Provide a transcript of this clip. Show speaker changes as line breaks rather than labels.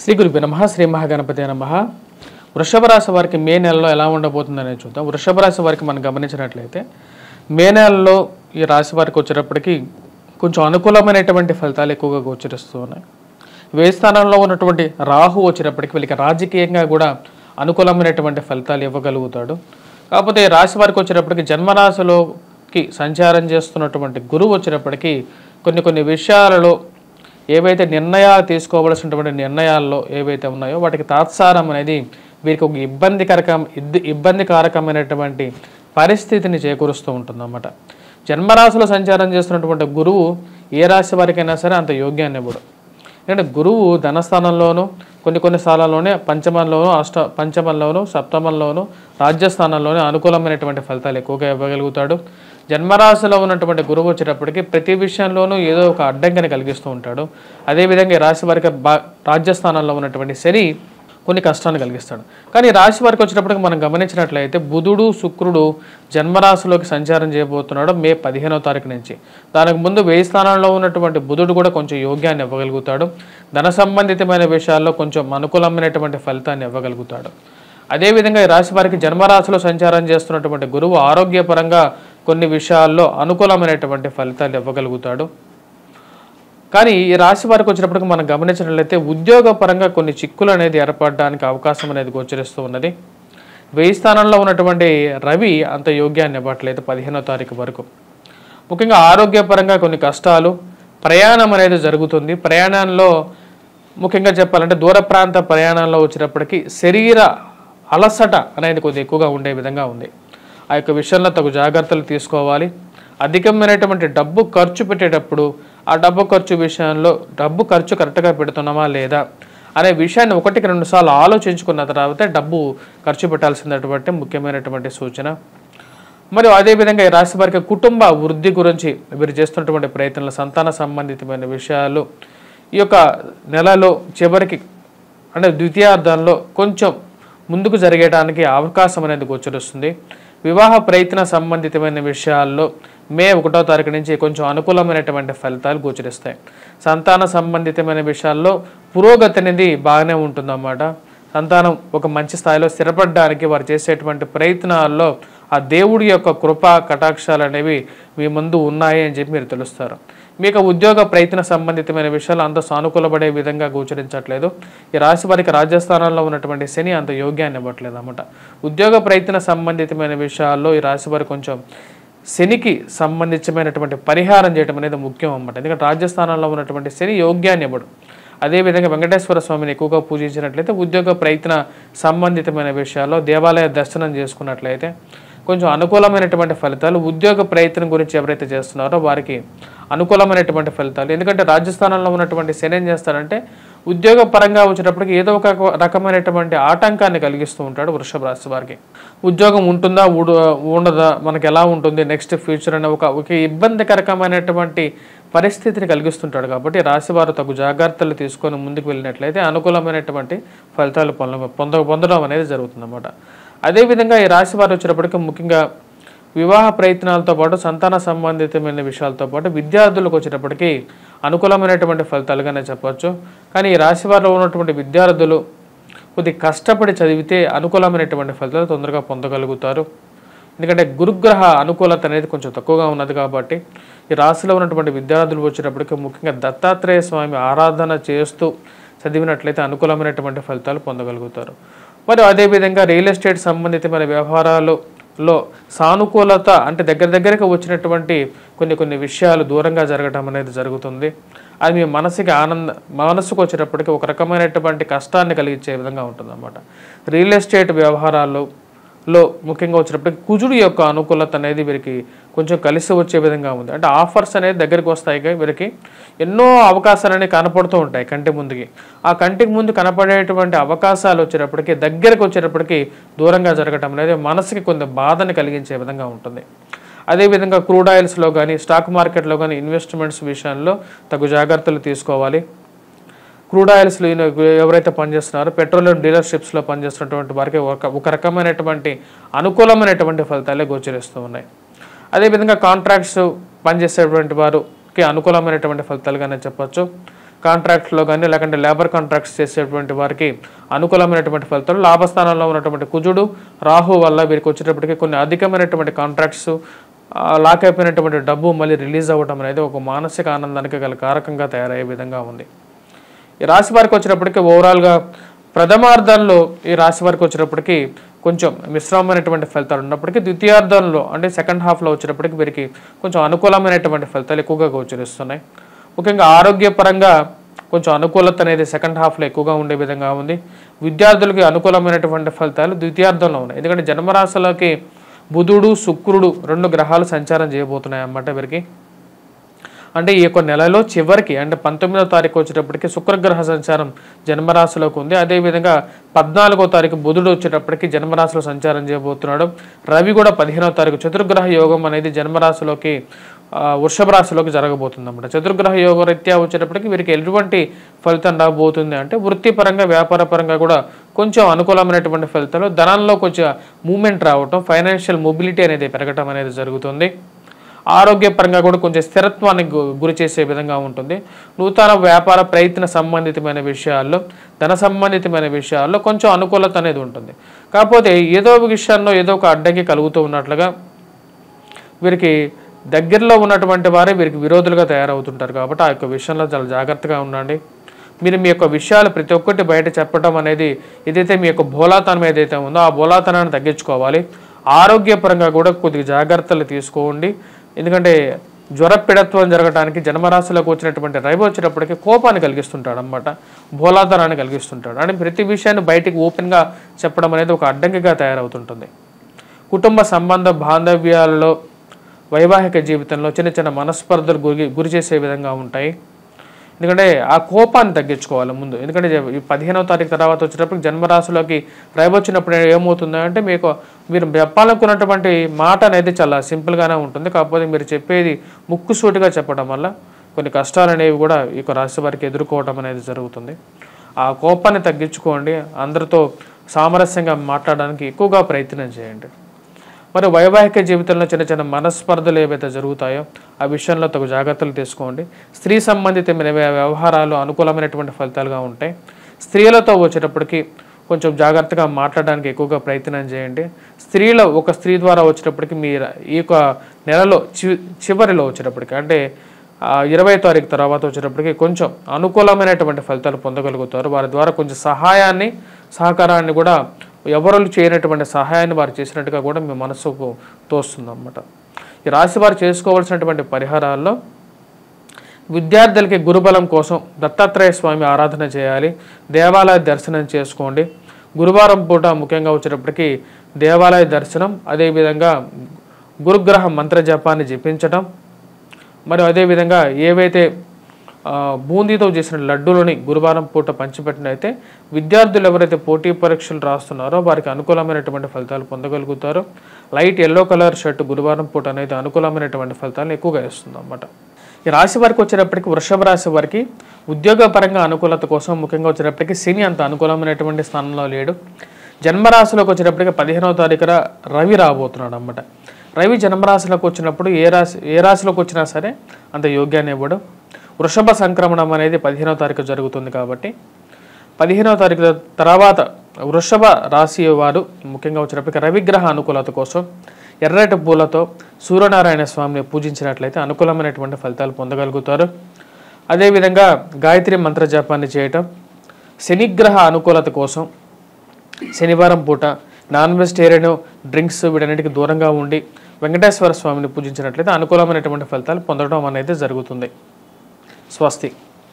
శ్రీ గురుభ్యో నమః. శ్రీ మహాగణపతి నమః. వృషభ రాశి వారికి మే నెలలో ఎలా ఉండబోతుందనేది చూద్దాం. వృషభ రాశి వారికి మనం గమనించినట్లయితే మే నెలలో ఈ రాశి వారికి వచ్చేటప్పటికి కొంచెం అనుకూలమైనటువంటి ఫలితాలు ఎక్కువగా గోచరిస్తూ ఉన్నాయి. వ్యయ స్థానంలో ఉన్నటువంటి రాహు వచ్చేటప్పటికి వీళ్ళకి రాజకీయంగా కూడా అనుకూలమైనటువంటి ఫలితాలు ఇవ్వగలుగుతాడు. కాకపోతే రాశి వారికి వచ్చేటప్పటికి జన్మరాశిలోకి సంచారం చేస్తున్నటువంటి గురువు వచ్చేటప్పటికి కొన్ని విషయాలలో ఏవైతే నిర్ణయాలు తీసుకోవలసినటువంటి నిర్ణయాల్లో ఏవైతే ఉన్నాయో వాటికి తాత్సారం అనేది వీరికి ఒక ఇబ్బందికారకమైనటువంటి పరిస్థితిని చేకూరుస్తూ ఉంటుందన్నమాట. జన్మరాశిలో సంచారం చేస్తున్నటువంటి గురువు ఏ రాశి వారికైనా సరే అంత యోగ్యాన్ని ఇవ్వడు. ఎందుకంటే గురువు ధనస్థానంలోనూ కొన్ని స్థానాల్లోనే పంచమంలోను సప్తమంలోను రాజ్యస్థానంలోనే అనుకూలమైనటువంటి ఫలితాలు ఎక్కువగా ఇవ్వగలుగుతాడు. జన్మరాశిలో ఉన్నటువంటి గురువు వచ్చేటప్పటికి ప్రతి విషయంలోనూ ఏదో ఒక అడ్డంకిని కలిగిస్తూ ఉంటాడు. అదేవిధంగా ఈ రాశి వారికి రాజ్యస్థానంలో ఉన్నటువంటి శని కొన్ని కష్టాన్ని కలిగిస్తాడు. కానీ రాశి వారికి వచ్చేటప్పటికి మనం గమనించినట్లయితే బుధుడు శుక్రుడు జన్మరాశిలోకి సంచారం చేయబోతున్నాడు మే 15వ తారీఖు నుంచి. దానికి ముందు వ్యయ స్థానంలో ఉన్నటువంటి బుధుడు కూడా కొంచెం యోగ్యాన్ని ఇవ్వగలుగుతాడు. ధన సంబంధితమైన విషయాల్లో కొంచెం అనుకూలమైనటువంటి ఫలితాన్ని ఇవ్వగలుగుతాడు. అదేవిధంగా ఈ రాశి వారికి జన్మరాశిలో సంచారం చేస్తున్నటువంటి గురువు ఆరోగ్యపరంగా కొన్ని విషయాల్లో అనుకూలమైనటువంటి ఫలితాలు ఇవ్వగలుగుతాడు. కానీ ఈ రాశి వారికి వచ్చినప్పటికీ మనం గమనించినట్లయితే ఉద్యోగపరంగా కొన్ని చిక్కులు అనేది ఏర్పడడానికి అవకాశం అనేది గోచరిస్తూ ఉన్నది. వ్యయ స్థానంలో ఉన్నటువంటి రవి అంత యోగ్యాన్ని ఇవ్వట్లేదు 15వ తారీఖు వరకు. ముఖ్యంగా ఆరోగ్యపరంగా కొన్ని కష్టాలు, ప్రయాణం అనేది జరుగుతుంది. ప్రయాణంలో ముఖ్యంగా చెప్పాలంటే దూర ప్రాంత ప్రయాణంలో వచ్చేటప్పటికి శరీర అలసట అనేది కొద్దిగా ఎక్కువగా ఉండే విధంగా ఉంది. ఆ యొక్క విషయంలో తగు జాగ్రత్తలు తీసుకోవాలి. అధికమైనటువంటి డబ్బు ఖర్చు పెట్టేటప్పుడు ఆ డబ్బు ఖర్చు విషయంలో డబ్బు ఖర్చు కరెక్ట్గా పెడుతున్నామా లేదా అనే విషయాన్ని 1-2 సార్లు ఆలోచించుకున్న తర్వాత డబ్బు ఖర్చు పెట్టాల్సినటువంటి ముఖ్యమైనటువంటి సూచన. మరియు అదేవిధంగా ఈ రాశి వారికి కుటుంబ వృద్ధి గురించి వీరు చేస్తున్నటువంటి ప్రయత్నాలు, సంతాన సంబంధితమైన విషయాలు ఈ యొక్క నెలలో చివరికి అంటే ద్వితీయార్థంలో కొంచెం ముందుకు జరిగేయడానికి అవకాశం అనేది గోచరిస్తుంది. వివాహ ప్రయత్న సంబంధితమైన విషయాల్లో మే 1వ తారీఖు నుంచి కొంచెం అనుకూలమైనటువంటి ఫలితాలు గోచరిస్తాయి. సంతాన సంబంధితమైన విషయాల్లో పురోగతి అనేది బాగానే ఉంటుందన్నమాట. సంతానం ఒక మంచి స్థాయిలో స్థిరపడడానికి వారు చేసేటువంటి ప్రయత్నాల్లో ఆ దేవుడి యొక్క కృపా కటాక్షాలు అనేవి మీ ముందు ఉన్నాయి అని చెప్పి మీరు తెలుస్తారు. మీకు ఉద్యోగ ప్రయత్న సంబంధితమైన విషయాలు అంత సానుకూలపడే విధంగా గోచరించట్లేదు. ఈ రాశి వారికి రాజ్యస్థానంలో ఉన్నటువంటి శని అంత యోగ్యాన్ని ఇవ్వట్లేదు అన్నమాట. ఉద్యోగ ప్రయత్న సంబంధితమైన విషయాల్లో ఈ రాశి వారికి కొంచెం శనికి సంబంధించినటువంటి పరిహారం చేయడం అనేది ముఖ్యం అన్నమాట. ఎందుకంటే రాజ్యస్థానంలో ఉన్నటువంటి శని యోగ్యాన్ని ఇవ్వడు. అదేవిధంగా వెంకటేశ్వర స్వామిని ఎక్కువగా పూజించినట్లయితే ఉద్యోగ ప్రయత్న సంబంధితమైన విషయాల్లో దేవాలయ దర్శనం చేసుకున్నట్లయితే కొంచెం అనుకూలమైనటువంటి ఫలితాలు, ఉద్యోగ ప్రయత్నం గురించి ఎవరైతే చేస్తున్నారో వారికి అనుకూలమైనటువంటి ఫలితాలు. ఎందుకంటే రాజస్థానంలో ఉన్నటువంటి శని ఏం చేస్తారంటే ఉద్యోగ పరంగా వచ్చేటప్పటికి ఏదో ఒక రకమైనటువంటి ఆటంకాన్ని కలిగిస్తూ ఉంటాడు వృషభ రాశి వారికి. ఉద్యోగం ఉంటుందా ఉండదా, మనకి ఎలా ఉంటుంది నెక్స్ట్ ఫ్యూచర్ అనే ఒక ఇబ్బందికరకమైనటువంటి పరిస్థితిని కలిగిస్తుంటాడు. కాబట్టి రాశివారు తగు జాగ్రత్తలు తీసుకొని ముందుకు వెళ్ళినట్లయితే అనుకూలమైనటువంటి ఫలితాలు పొందడం అనేది జరుగుతుందన్నమాట. అదేవిధంగా ఈ రాశి వారు వచ్చేటప్పటికి ముఖ్యంగా వివాహ ప్రయత్నాలతో పాటు సంతాన సంబంధితమైన విషయాలతో పాటు విద్యార్థులకు వచ్చేటప్పటికి అనుకూలమైనటువంటి ఫలితాలుగానే చెప్పవచ్చు. కానీ ఈ రాశి వారిలో ఉన్నటువంటి విద్యార్థులు కొద్దిగా కష్టపడి చదివితే అనుకూలమైనటువంటి ఫలితాలు తొందరగా పొందగలుగుతారు. ఎందుకంటే గురుగ్రహ అనుకూలత అనేది కొంచెం తక్కువగా ఉన్నది కాబట్టి ఈ రాశిలో ఉన్నటువంటి విద్యార్థులు వచ్చేటప్పటికి ముఖ్యంగా దత్తాత్రేయ స్వామి ఆరాధన చేస్తూ చదివినట్లయితే అనుకూలమైనటువంటి ఫలితాలు పొందగలుగుతారు. మరియు అదేవిధంగా రియల్ ఎస్టేట్ సంబంధితమైన వ్యవహారాలలో సానుకూలత అంటే దగ్గరికి వచ్చినటువంటి కొన్ని విషయాలు దూరంగా జరగడం అనేది జరుగుతుంది. అది మీ మనసుకు వచ్చేటప్పటికి ఒక రకమైనటువంటి కష్టాన్ని కలిగించే విధంగా ఉంటుందన్నమాట. రియల్ ఎస్టేట్ వ్యవహారాల్లో ముఖ్యంగా వచ్చేటప్పటికి కుజుడు యొక్క అనుకూలత అనేది వీరికి కొంచెం కలిసి వచ్చే విధంగా ఉంది. అంటే ఆఫర్స్ అనేది దగ్గరికి వస్తాయి. వీరికి ఎన్నో అవకాశాలు అనేవి కనపడుతూ ఉంటాయి కంటి ముందుకి. ఆ కంటికి ముందు కనపడేటువంటి అవకాశాలు వచ్చేటప్పటికి దగ్గరకు వచ్చేటప్పటికి దూరంగా జరగటం అనేది మనసుకి కొంత బాధని కలిగించే విధంగా ఉంటుంది. అదేవిధంగా క్రూడ్ ఆయిల్స్లో కానీ స్టాక్ మార్కెట్లో కానీ ఇన్వెస్ట్మెంట్స్ విషయంలో తగు జాగ్రత్తలు తీసుకోవాలి. క్రూడ్ ఆయిల్స్లో ఎవరైతే పనిచేస్తున్నారో పెట్రోలియం డీలర్షిప్స్లో పనిచేస్తున్నటువంటి వారికి ఒక రకమైనటువంటి అనుకూలమైనటువంటి ఫలితాలే గోచరిస్తూ ఉన్నాయి. అదేవిధంగా కాంట్రాక్ట్స్ పనిచేసేటువంటి వారికి అనుకూలమైనటువంటి ఫలితాలుగానే చెప్పచ్చు. కాంట్రాక్ట్స్లో కానీ లేకుంటే లేబర్ కాంట్రాక్ట్స్ చేసేటువంటి వారికి అనుకూలమైనటువంటి ఫలితాలు. లాభస్థానంలో ఉన్నటువంటి కుజుడు రాహు వల్ల వీరికి వచ్చేటప్పటికి కొన్ని అధికమైనటువంటి కాంట్రాక్ట్స్, లాక్ అయిపోయినటువంటి డబ్బు మళ్ళీ రిలీజ్ అవ్వడం అనేది ఒక మానసిక ఆనందానికి గల కారకంగా తయారయ్యే విధంగా ఉంది. ఈ రాశి వారికి వచ్చేటప్పటికి ఓవరాల్గా ప్రథమార్థంలో ఈ రాశి వారికి వచ్చేటప్పటికి కొంచెం మిశ్రమమైనటువంటి ఫలితాలు ఉన్నప్పటికీ ద్వితీయార్థంలో అంటే సెకండ్ హాఫ్లో వచ్చేటప్పటికి వీరికి కొంచెం అనుకూలమైనటువంటి ఫలితాలు ఎక్కువగా గోచరిస్తున్నాయి. ముఖ్యంగా ఆరోగ్యపరంగా కొంచెం అనుకూలత అనేది సెకండ్ హాఫ్లో ఎక్కువగా ఉండే విధంగా ఉంది. విద్యార్థులకి అనుకూలమైనటువంటి ఫలితాలు ద్వితీయార్థంలో ఉన్నాయి. ఎందుకంటే జన్మరాశిలోకి బుధుడు శుక్రుడు 2 గ్రహాలు సంచారం చేయబోతున్నాయి అన్నమాట వీరికి. అంటే ఈ యొక్క నెలలో చివరికి అంటే 19వ తారీఖు వచ్చేటప్పటికి శుక్రగ్రహ సంచారం జన్మరాశిలోకి ఉంది. అదేవిధంగా 14వ తారీఖు బుధుడు వచ్చేటప్పటికి జన్మరాశిలో సంచారం చేయబోతున్నాడు. రవి కూడా 15వ తారీఖు చతుర్గ్రహ యోగం అనేది జన్మరాశిలోకి వృషభ రాశిలోకి జరగబోతుంది అన్నమాట. చతుర్గ్రహ యోగ రీత్యా వచ్చేటప్పటికి వీరికి ఎటువంటి ఫలితం రాబోతుంది అంటే వృత్తిపరంగా వ్యాపార పరంగా కూడా కొంచెం అనుకూలమైనటువంటి ఫలితాలు, ధనంలో కొంచెం మూమెంట్ రావటం, ఫైనాన్షియల్ మొబిలిటీ అనేది పెరగటం అనేది జరుగుతుంది. ఆరోగ్యపరంగా కూడా కొంచెం స్థిరత్వానికి గురి చేసే విధంగా ఉంటుంది. నూతన వ్యాపార ప్రయత్న సంబంధితమైన విషయాల్లో, ధన సంబంధితమైన విషయాల్లో కొంచెం అనుకూలత అనేది ఉంటుంది. కాకపోతే ఏదో ఒక విషయంలో ఏదో ఒక అడ్డంకి కలుగుతూ ఉన్నట్లుగా వీరికి దగ్గరలో ఉన్నటువంటి వారే వీరికి విరోధులుగా తయారవుతుంటారు. కాబట్టి ఆ యొక్క విషయంలో చాలా జాగ్రత్తగా ఉండండి. మీరు మీ యొక్క విషయాలు ప్రతి ఒక్కటి బయట చెప్పడం అనేది ఏదైతే మీ యొక్క బోలాతనం ఏదైతే ఉందో ఆ బోలాతనాన్ని తగ్గించుకోవాలి. ఆరోగ్యపరంగా కూడా కొద్దిగా జాగ్రత్తలు తీసుకోండి. ఎందుకంటే జ్వరపీడత్వం జరగడానికి జన్మరాశిలోకి వచ్చినటువంటి రవి వచ్చేటప్పటికి కోపాన్ని కలిగిస్తుంటాడు అన్నమాట, బోలాతనాన్ని కలిగిస్తుంటాడు. అంటే ప్రతి విషయాన్ని బయటికి ఓపెన్గా చెప్పడం అనేది ఒక అడ్డంకిగా తయారవుతుంటుంది. కుటుంబ సంబంధ బాంధవ్యాలలో వైవాహిక జీవితంలో చిన్న చిన్న మనస్పర్ధలు గురి చేసే విధంగా ఉంటాయి. ఎందుకంటే ఆ కోపాన్ని తగ్గించుకోవాలి ముందు. ఎందుకంటే 15వ తారీఖు తర్వాత వచ్చేటప్పుడు జన్మరాశిలోకి రవి వచ్చినప్పుడు ఏమవుతుందంటే మీరు చెప్పాలనుకున్నటువంటి మాట అనేది చాలా సింపుల్గానే ఉంటుంది. కాకపోతే మీరు చెప్పేది ముక్కుసూటిగా చెప్పడం వల్ల కొన్ని కష్టాలు అనేవి కూడా ఈ రాశి వారికి ఎదుర్కోవడం అనేది జరుగుతుంది. ఆ కోపాన్ని తగ్గించుకోండి. అందరితో సామరస్యంగా మాట్లాడడానికి ఎక్కువగా ప్రయత్నం చేయండి. మరి వైవాహిక జీవితంలో చిన్న చిన్న మనస్పర్ధలు ఏవైతే జరుగుతాయో ఆ విషయంలో తగు జాగ్రత్తలు తీసుకోండి. స్త్రీ సంబంధితమైన వ్యవహారాలు అనుకూలమైనటువంటి ఫలితాలుగా ఉంటాయి. స్త్రీలతో వచ్చేటప్పటికి కొంచెం జాగ్రత్తగా మాట్లాడడానికి ఎక్కువగా ప్రయత్నం చేయండి. ఒక స్త్రీ ద్వారా వచ్చేటప్పటికి మీరు ఈ యొక్క నెలలో చివరిలో వచ్చేటప్పటికి అంటే 20వ తారీఖు తర్వాత వచ్చేటప్పటికి కొంచెం అనుకూలమైనటువంటి ఫలితాలు పొందగలుగుతారు. వారి ద్వారా కొంచెం సహకారాన్ని కూడా ఎవరు చేయనటువంటి సహాయాన్ని వారు చేసినట్టుగా కూడా మీ మనసుకు తోస్తుంది అన్నమాట. ఈ రాశి వారు చేసుకోవాల్సినటువంటి పరిహారాల్లో విద్యార్థులకి గురుబలం కోసం దత్తాత్రేయ స్వామి ఆరాధన చేయాలి. దేవాలయ దర్శనం చేసుకోండి. గురువారం పూట ముఖ్యంగా వచ్చేటప్పటికి దేవాలయ దర్శనం, అదేవిధంగా గురుగ్రహ మంత్ర జపాన్ని జపించడం, మరియు అదేవిధంగా ఏవైతే బూందీతో చేసిన లడ్డూలని గురువారం పూట పంచిపెట్టినైతే విద్యార్థులు ఎవరైతే పోటీ పరీక్షలు రాస్తున్నారో వారికి అనుకూలమైనటువంటి ఫలితాలు పొందగలుగుతారు. లైట్ ఎల్లో కలర్ షర్ట్ గురువారం పూట అనేది అనుకూలమైనటువంటి ఫలితాలను ఎక్కువగా ఇస్తుంది అన్నమాట. ఈ రాశి వారికి వచ్చేటప్పటికి వృషభ రాశి వారికి ఉద్యోగపరంగా అనుకూలత కోసం ముఖ్యంగా వచ్చేటప్పటికి శని అంత అనుకూలమైనటువంటి స్థానంలో లేడు. జన్మరాశిలోకి వచ్చేటప్పటికి 15వ తారీఖున రవి రాబోతున్నాడు అన్నమాట. రవి జన్మరాశిలోకి వచ్చినప్పుడు ఏ రాశిలోకి వచ్చినా సరే అంత యోగ్యాన్ని ఇవ్వడు. వృషభ సంక్రమణం అనేది 15వ తారీఖు జరుగుతుంది కాబట్టి 15వ తారీఖు తర్వాత వృషభ రాశి వారు ముఖ్యంగా వచ్చినప్పటికీ రవిగ్రహ అనుకూలత కోసం ఎర్రటి పూలతో సూర్యనారాయణ స్వామిని పూజించినట్లయితే అనుకూలమైనటువంటి ఫలితాలు పొందగలుగుతారు. అదేవిధంగా గాయత్రి మంత్ర జపాన్ని చేయటం, శనిగ్రహ అనుకూలత కోసం శనివారం పూట నాన్ వెజిటేరియన్ డ్రింక్స్ వీటన్నిటికీ దూరంగా ఉండి వెంకటేశ్వర స్వామిని పూజించినట్లయితే అనుకూలమైనటువంటి ఫలితాలు పొందడం అనేది జరుగుతుంది. స్వస్తి.